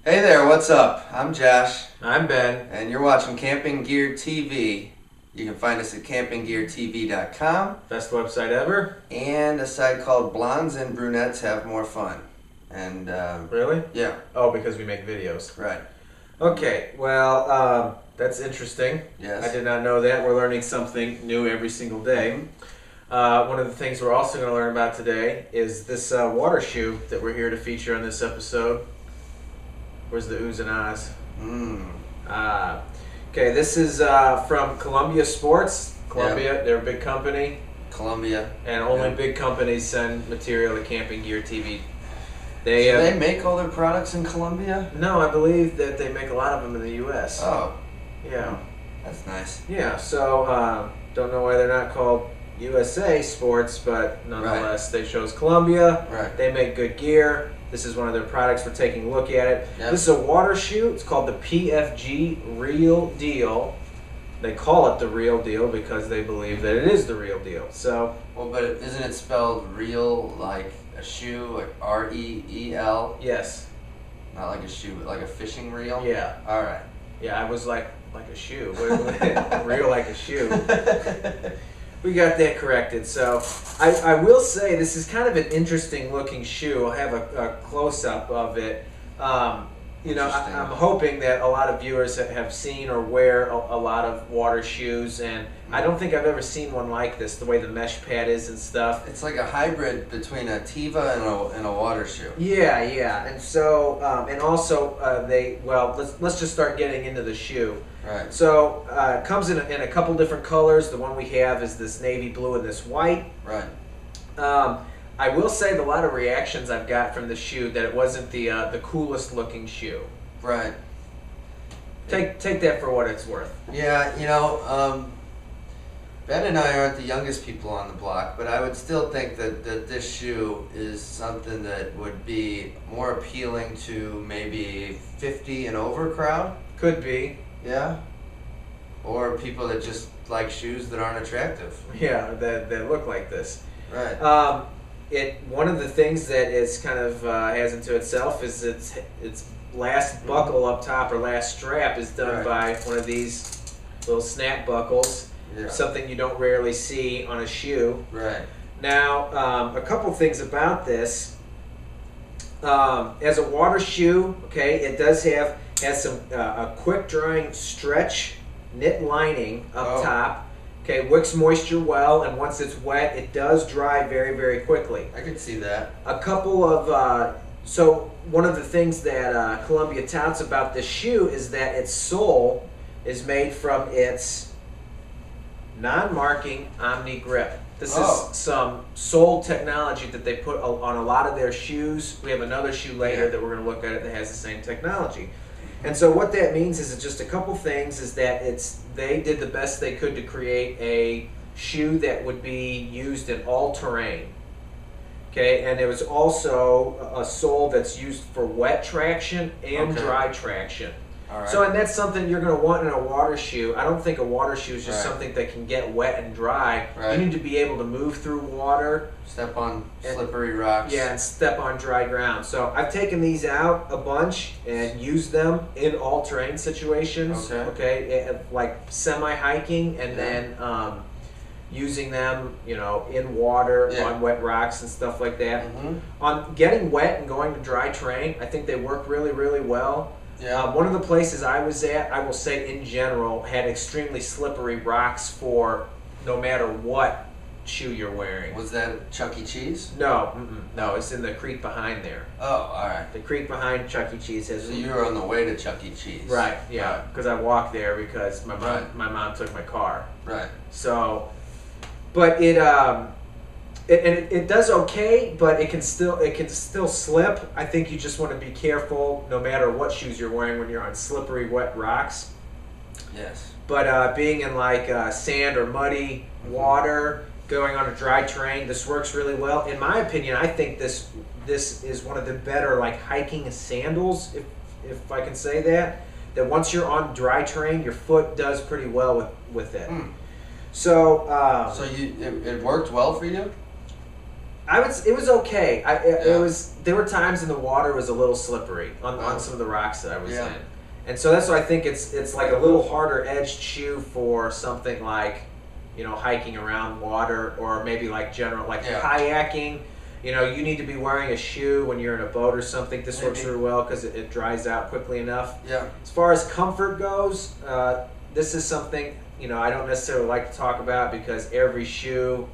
Hey there, what's up? I'm Josh. I'm Ben. And you're watching Camping Gear TV. You can find us at campinggeartv.com. Best website ever. And a site called Blondes and Brunettes Have More Fun. And, Really? yeah. Oh, because we make videos. Right. Okay, well, that's interesting. Yes. I did not know that. We're learning something new every single day. One of the things we're also going to learn about today is this water shoe that we're here to feature on this episode. Where's the oohs and ahs? Okay, this is from Columbia Sports. Columbia, Yep. They're a big company. Columbia. And only Yep. big companies send material to Camping Gear TV. Do they make all their products in Columbia? No, I believe that they make a lot of them in the U.S. Oh. Yeah. That's nice. Yeah, so don't know why they're not called USA Sports, but nonetheless, They chose Columbia. Right. They make good gear. This is one of their products. We're taking a look at it. Yep. This is a water shoe. It's called the PFG Real Deal. They call it the Real Deal because they believe that it is the real deal. So, Well, but isn't it spelled real like a shoe, like R-E-E-L? yes. Not like a shoe, but like a fishing reel? Yeah. All right. Yeah, I was like a shoe. Real like a shoe. We got that corrected. So I will say this is kind of an interesting looking shoe. I'll have a close-up of it. I'm hoping that a lot of viewers have seen or wear a lot of water shoes, and I don't think I've ever seen one like this, the way the mesh pad is and stuff. It's like a hybrid between a Teva and a water shoe. Yeah, and so, and also let's just start getting into the shoe. Right. So it comes in a couple different colors. The one we have is this navy blue and this white. Right. I will say a lot of reactions I've got from the shoe that it wasn't the coolest looking shoe. Right. Take that for what it's worth. Yeah, Ben and I aren't the youngest people on the block, but I would still think that this shoe is something that would be more appealing to maybe 50 and over crowd. Could be. Yeah. Or people that just like shoes that aren't attractive. Yeah, that look like this. Right. One of the things that it's kind of has into itself is its last buckle up top or last strap is done by one of these little snap buckles. Yeah. Something you don't rarely see on a shoe. Right. Now, a couple things about this. As a water shoe, okay, it has some a quick drying stretch knit lining up top. Okay, wicks moisture well, and once it's wet, it does dry very, very quickly. I could see that. A couple of so one of the things that Columbia touts about this shoe is that its sole is made from its non-marking Omni grip. This is some sole technology that they put on a lot of their shoes. We have another shoe later that we're going to look at that has the same technology. And so what that means is just a couple things is that they did the best they could to create a shoe that would be used in all terrain. Okay, and there was also a sole that's used for wet traction and dry traction. All right. So, and that's something you're going to want in a water shoe. I don't think a water shoe is just Right. something that can get wet and dry. Right. You need to be able to move through water. Step on slippery rocks. Yeah, and step on dry ground. So I've taken these out a bunch and used them in all terrain situations. Okay, like semi-hiking, and then using them, in water on wet rocks and stuff like that. On getting wet and going to dry terrain, I think they work really, really well. Yeah. One of the places I was at, I will say in general, had extremely slippery rocks for no matter what shoe you're wearing. Was that Chuck E. Cheese? No, no, it's in the creek behind there. Oh, all right. The creek behind Chuck E. Cheese has. So you were on the way to Chuck E. Cheese. Right, yeah, because I walked there because my mom took my car. Right. So, but it does okay, but it can still slip. I think you just want to be careful no matter what shoes you're wearing when you're on slippery, wet rocks. Yes. But being in like sand or muddy water, going on a dry terrain, this works really well. In my opinion, I think this is one of the better like hiking sandals, if I can say that. That once you're on dry terrain, your foot does pretty well with it. So it worked well for you? It was okay. It Yeah. was. There were times in the water was a little slippery on some of the rocks that I was Yeah. in, and so that's why I think it's like a little harder edged shoe for something like, hiking around water, or maybe like general like Yeah. kayaking. You need to be wearing a shoe when you're in a boat or something. This works Maybe. really well because it dries out quickly enough. Yeah. As far as comfort goes, this is something I don't necessarily like to talk about, because every shoe,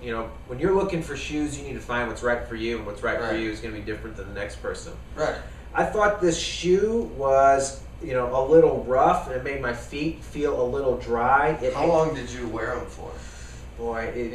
when you're looking for shoes, you need to find what's right for you, and what's right for Right. you is going to be different than the next person. Right. I thought this shoe was, a little rough, and it made my feet feel a little dry. How long did you wear them for? Boy,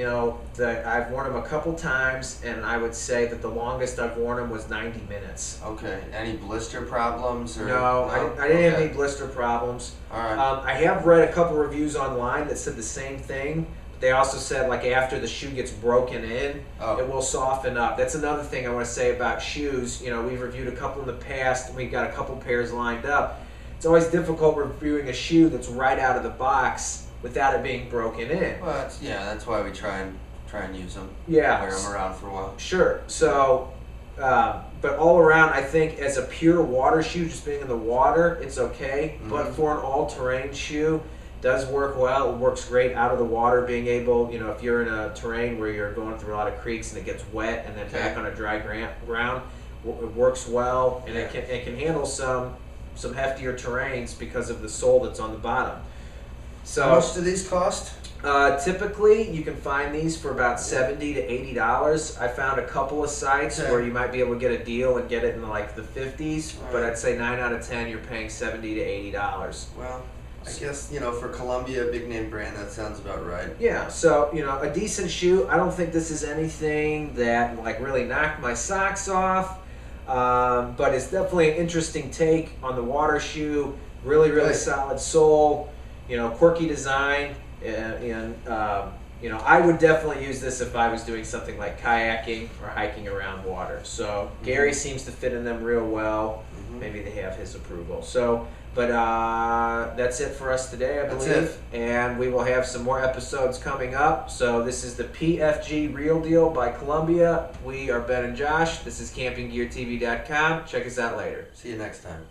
I've worn them a couple times, and I would say that the longest I've worn them was 90 minutes. Okay. Any blister problems? Or No, I didn't have any blister problems. All right. I have read a couple reviews online that said the same thing. But they also said, like, after the shoe gets broken in, it will soften up. That's another thing I want to say about shoes. We've reviewed a couple in the past, and we've got a couple pairs lined up. It's always difficult reviewing a shoe that's right out of the box without it being broken in. Well, that's why we try and use them. Yeah. Wear them around for a while. Sure. So, but all around, I think as a pure water shoe, just being in the water, it's okay. Mm-hmm. But for an all-terrain shoe, it does work well. It works great out of the water, being able, if you're in a terrain where you're going through a lot of creeks and it gets wet, and then back on a dry ground, it works well, and it can handle some heftier terrains because of the sole that's on the bottom. So, how much do these cost? Typically, you can find these for about $70 to $80. I found a couple of sites where you might be able to get a deal and get it in like the 50s, but I'd say 9 out of 10 you're paying $70 to $80. Well, I guess for Columbia, a big name brand, that sounds about right. Yeah, so a decent shoe. I don't think this is anything that like really knocked my socks off, but it's definitely an interesting take on the water shoe. Really solid sole. Quirky design, and I would definitely use this if I was doing something like kayaking or hiking around water. So Gary seems to fit in them real well. Maybe they have his approval. So, but that's it for us today, I believe. That's it. And we will have some more episodes coming up. So this is the PFG Real Deal by Columbia. We are Ben and Josh. This is CampingGearTV.com. Check us out later. See you next time.